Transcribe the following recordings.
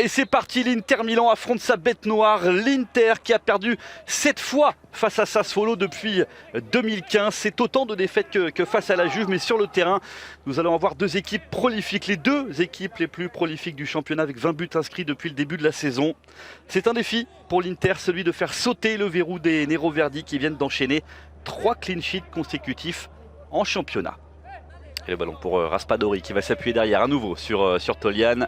Et c'est parti, l'Inter Milan affronte sa bête noire, l'Inter qui a perdu 7 fois face à Sassuolo depuis 2015. C'est autant de défaites que face à la Juve, mais sur le terrain, nous allons avoir deux équipes prolifiques, les deux équipes les plus prolifiques du championnat avec 20 buts inscrits depuis le début de la saison. C'est un défi pour l'Inter, celui de faire sauter le verrou des Nero Verdi qui viennent d'enchaîner 3 clean sheets consécutifs en championnat. Et le ballon pour Raspadori qui va s'appuyer derrière à nouveau sur Tolian.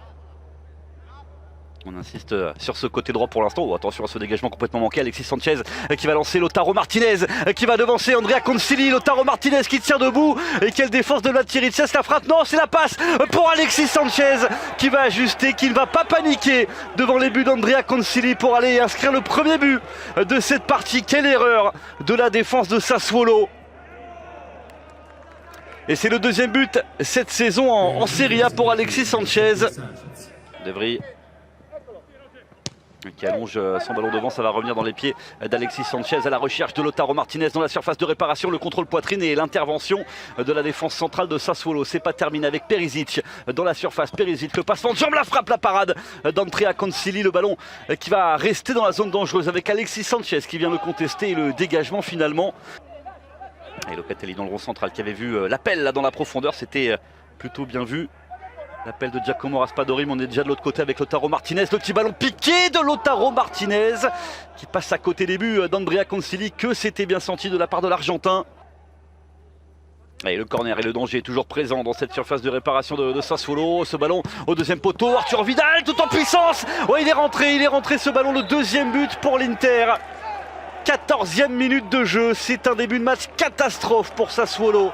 On insiste sur ce côté droit pour l'instant. Oh, attention à ce dégagement complètement manqué. Alexis Sanchez qui va lancer Lautaro Martinez qui va devancer Andrea Concili. Lautaro Martinez qui tire debout. Et quelle défense de Vlatieric. La frappe. Non, c'est la passe pour Alexis Sanchez qui va ajuster, qui ne va pas paniquer devant les buts d'Andrea Concili pour aller inscrire le premier but de cette partie. Quelle erreur de la défense de Sassuolo. Et c'est le deuxième but cette saison en Serie A pour Alexis Sanchez. Devry qui allonge son ballon devant, ça va revenir dans les pieds d'Alexis Sanchez à la recherche de Lautaro Martinez dans la surface de réparation, le contrôle poitrine et l'intervention de la défense centrale de Sassuolo. C'est pas terminé avec Perisic dans la surface. Perisic, le passement de jambe, la frappe, la parade d'Andrea Concili, le ballon qui va rester dans la zone dangereuse avec Alexis Sanchez qui vient le contester et le dégagement finalement. Et Locatelli dans le rond central qui avait vu l'appel là dans la profondeur, c'était plutôt bien vu. L'appel de Giacomo Raspadori, mais on est déjà de l'autre côté avec Lautaro Martinez. Le petit ballon piqué de Lautaro Martinez qui passe à côté des buts d'Andrea Concili, que c'était bien senti de la part de l'Argentin. Et le corner et le danger est toujours présent dans cette surface de réparation de Sassuolo. Ce ballon au deuxième poteau, Arturo Vidal tout en puissance. Ouais, il est rentré ce ballon, le deuxième but pour l'Inter. 14e minute de jeu, c'est un début de match catastrophe pour Sassuolo.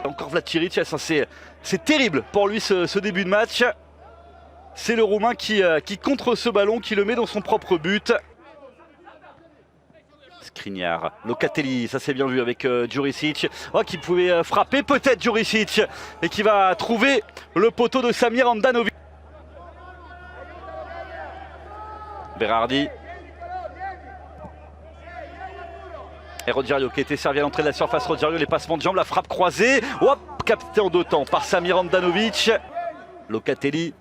Encore Vlatieric, c'est terrible pour lui ce début de match. C'est le Roumain qui contre ce ballon, qui le met dans son propre but. Skriniar, Locatelli, ça c'est bien vu avec Jurisic, qui pouvait frapper peut-être Jurisic et qui va trouver le poteau de Samir Handanovic. Berardi. Et Rogerio qui était servi à l'entrée de la surface. Rogerio, les passements de jambes, la frappe croisée. Hop, capté en deux temps par Samir Handanovic. Locatelli.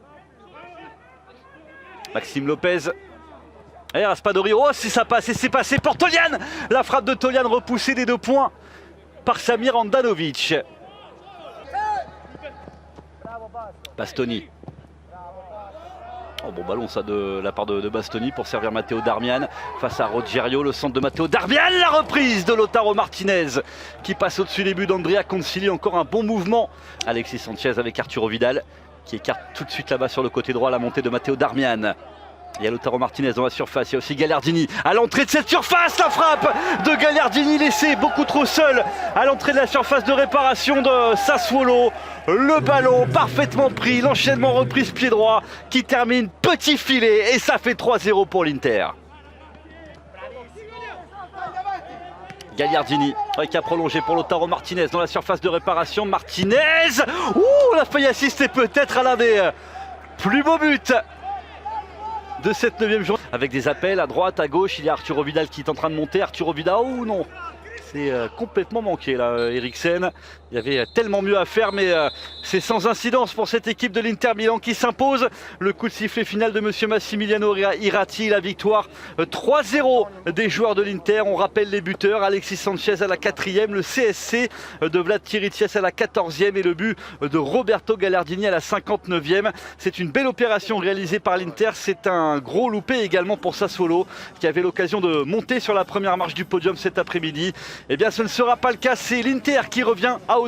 Maxime Lopez. Et Raspadori. Oh, si ça passe, et c'est passé pour Tolian. La frappe de Tolian repoussée des 2 points par Samir Handanovic. Bastoni. Oh, bon ballon ça de la part de Bastoni pour servir Matteo Darmian face à Rogerio, le centre de Matteo Darmian, la reprise de Lautaro Martinez qui passe au-dessus des buts d'Andrea Concili, encore un bon mouvement. Alexis Sanchez avec Arturo Vidal qui écarte tout de suite là-bas sur le côté droit la montée de Matteo Darmian. Il y a Lautaro Martinez dans la surface, il y a aussi Gagliardini à l'entrée de cette surface, la frappe de Gagliardini laissé beaucoup trop seul à l'entrée de la surface de réparation de Sassuolo. Le ballon parfaitement pris, l'enchaînement reprise pied droit qui termine petit filet et ça fait 3-0 pour l'Inter. Gagliardini qui a prolongé pour Lautaro Martinez dans la surface de réparation. Martinez, on a failli assister peut-être à l'un des plus beaux buts de cette 9e journée. Avec des appels à droite, à gauche, il y a Arturo Vidal qui est en train de monter. Arturo Vidal, oh non, c'est complètement manqué là, Eriksen. Il y avait tellement mieux à faire, mais c'est sans incidence pour cette équipe de l'Inter Milan qui s'impose. Le coup de sifflet final de monsieur Massimiliano Irrati, la victoire 3-0 des joueurs de l'Inter. On rappelle les buteurs, Alexis Sanchez à la 4e, le CSC de Vlatieric à la 14e et le but de Roberto Gagliardini à la 59e. C'est une belle opération réalisée par l'Inter. C'est un gros loupé également pour Sassuolo qui avait l'occasion de monter sur la première marche du podium cet après-midi. Eh bien ce ne sera pas le cas, c'est l'Inter qui revient à